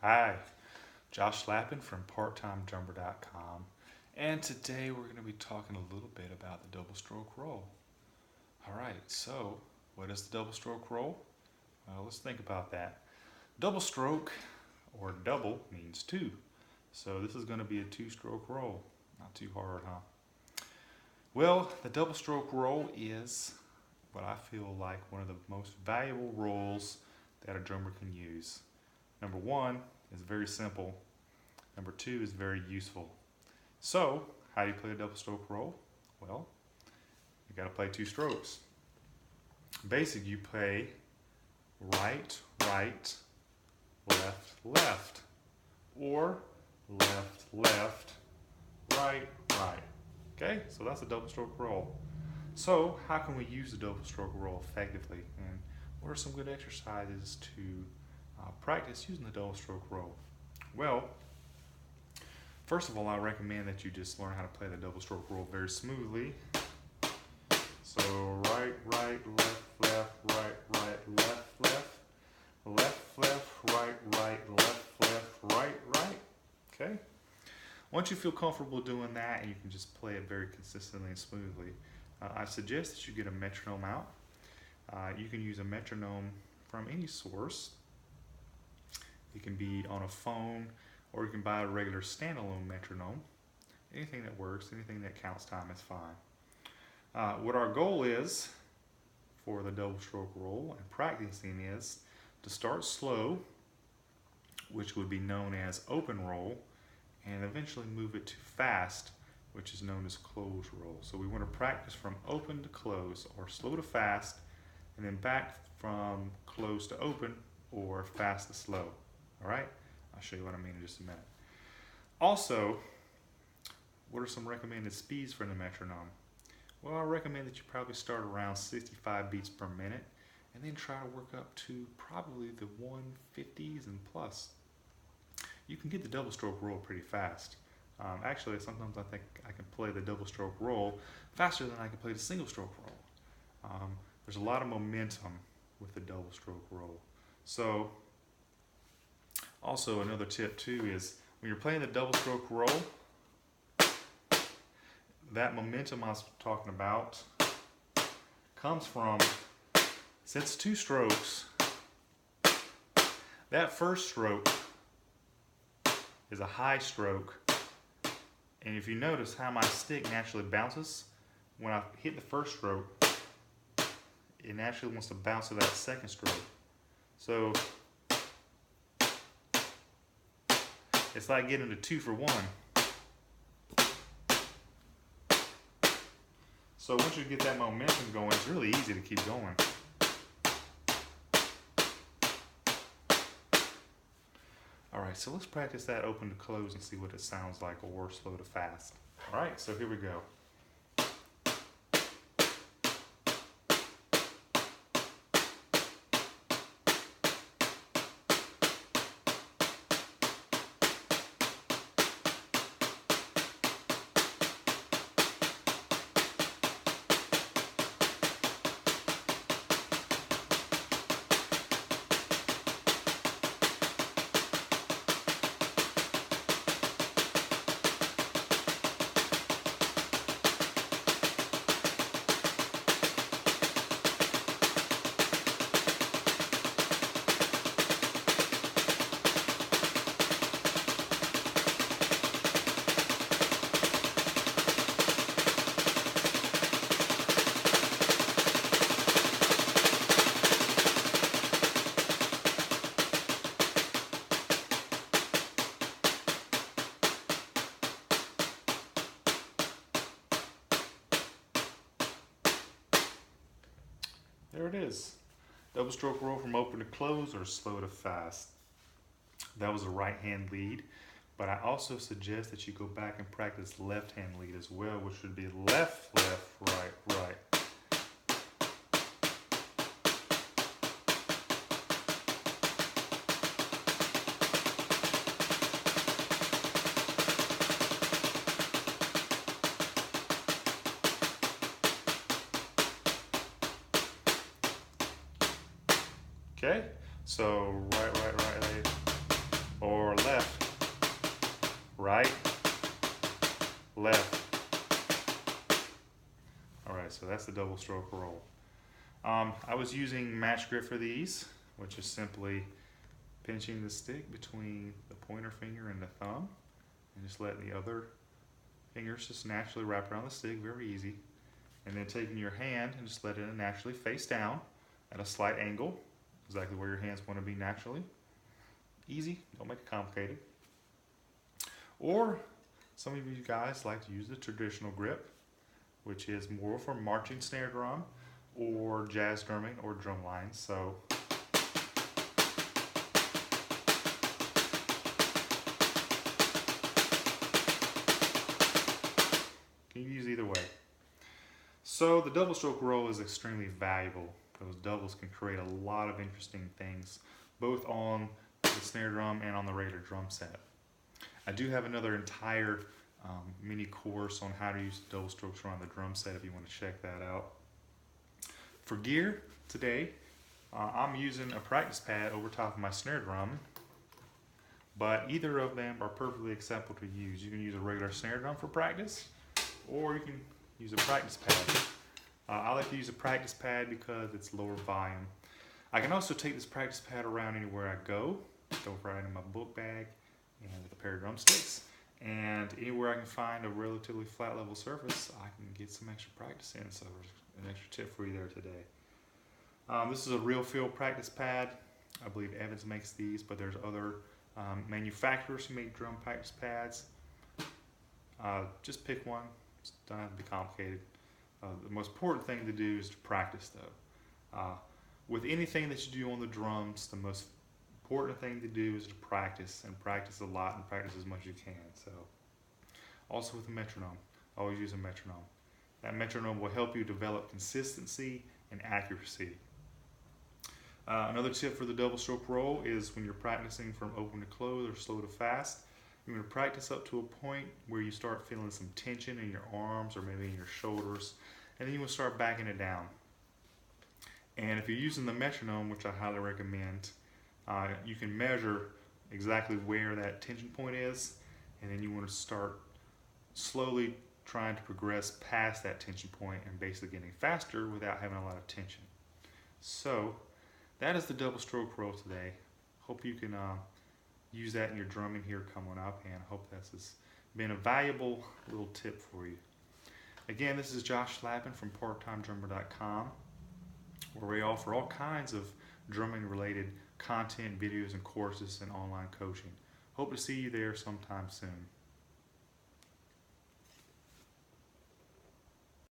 Hi, Josh Lappin from PartTimeDrummer.com, and today we're going to be talking a little bit about the double stroke roll. Alright, so what is the double stroke roll? Well, let's think about that. Double stroke, or double, means two. So this is going to be a two-stroke roll. Not too hard, huh? Well, the double stroke roll is what I feel like one of the most valuable rolls that a drummer can use. Number one is very simple. Number two is very useful. So, how do you play a double stroke roll? Well, you got to play two strokes. Basically, you play right, right, left, left, or left, left, right, right. Okay, so that's a double stroke roll. So, how can we use the double stroke roll effectively? And what are some good exercises to practice using the double stroke roll? Well, first of all, I recommend that you just learn how to play the double stroke roll very smoothly. So right, right, left, left, right, right, left, left, left, left, right, right, left, left, right, right. Okay? Once you feel comfortable doing that and you can just play it very consistently and smoothly, I suggest that you get a metronome out. You can use a metronome from any source. It can be on a phone, or you can buy a regular standalone metronome. Anything that works, anything that counts time is fine. What our goal is for the double stroke roll and practicing is to start slow, which would be known as open roll, and eventually move it to fast, which is known as close roll. So we want to practice from open to close, or slow to fast, and then back from close to open, or fast to slow. All right? I'll show you what I mean in just a minute. Also, what are some recommended speeds for the metronome? Well, I recommend that you probably start around 65 beats per minute and then try to work up to probably the 150s and plus. You can get the double stroke roll pretty fast. Actually, sometimes I think I can play the double stroke roll faster than I can play the single stroke roll. There's a lot of momentum with the double stroke roll. So, also another tip too is when you're playing the double stroke roll, that momentum I was talking about comes from, since two strokes, that first stroke is a high stroke, and if you notice how my stick naturally bounces, when I hit the first stroke, it naturally wants to bounce to that second stroke. So it's like getting a 2 for 1. So once you get that momentum going, it's really easy to keep going. Alright, so let's practice that open to close and see what it sounds like, or slow to fast. Alright, so here we go. There it is. Double stroke roll from open to close, or slow to fast. That was a right hand lead, but I also suggest that you go back and practice left hand lead as well, which would be left, left, right, right. Okay, so right, right, right, or left, right, left. All right, so that's the double stroke roll. I was using match grip for these, which is simply pinching the stick between the pointer finger and the thumb, and just letting the other fingers just naturally wrap around the stick, very easy. And then taking your hand and just letting it naturally face down at a slight angle, exactly where your hands want to be naturally. Easy, don't make it complicated. Or some of you guys like to use the traditional grip, which is more for marching snare drum or jazz drumming or drum lines. So you can use either way. So the double stroke roll is extremely valuable. Those doubles can create a lot of interesting things, both on the snare drum and on the regular drum set. I do have another entire mini course on how to use double strokes around the drum set if you want to check that out. For gear today, I'm using a practice pad over top of my snare drum, but either of them are perfectly acceptable to use. You can use a regular snare drum for practice, or you can use a practice pad. I like to use a practice pad because it's lower volume. I can also take this practice pad around anywhere I go, throw it right in my book bag and with a pair of drumsticks. And anywhere I can find a relatively flat level surface, I can get some extra practice in. So there's an extra tip for you there today. This is a real feel practice pad. I believe Evans makes these, but there's other manufacturers who make drum practice pads. Just pick one. It doesn't have to be complicated. The most important thing to do is to practice though. With anything that you do on the drums, the most important thing to do is to practice, and practice a lot and practice as much as you can. So also with a metronome, always use a metronome. That metronome will help you develop consistency and accuracy. Another tip for the double stroke roll is when you're practicing from open to close or slow to fast, you're going to practice up to a point where you start feeling some tension in your arms or maybe in your shoulders, and then you will start backing it down. And if you're using the metronome, which I highly recommend, you can measure exactly where that tension point is, and then you want to start slowly trying to progress past that tension point and basically getting faster without having a lot of tension. So that is the double stroke roll today. Hope you can use that in your drumming here coming up, and I hope this has been a valuable little tip for you. Again, this is Josh Lappin from parttimedrummer.com, where we offer all kinds of drumming related content, videos, and courses and online coaching. Hope to see you there sometime soon.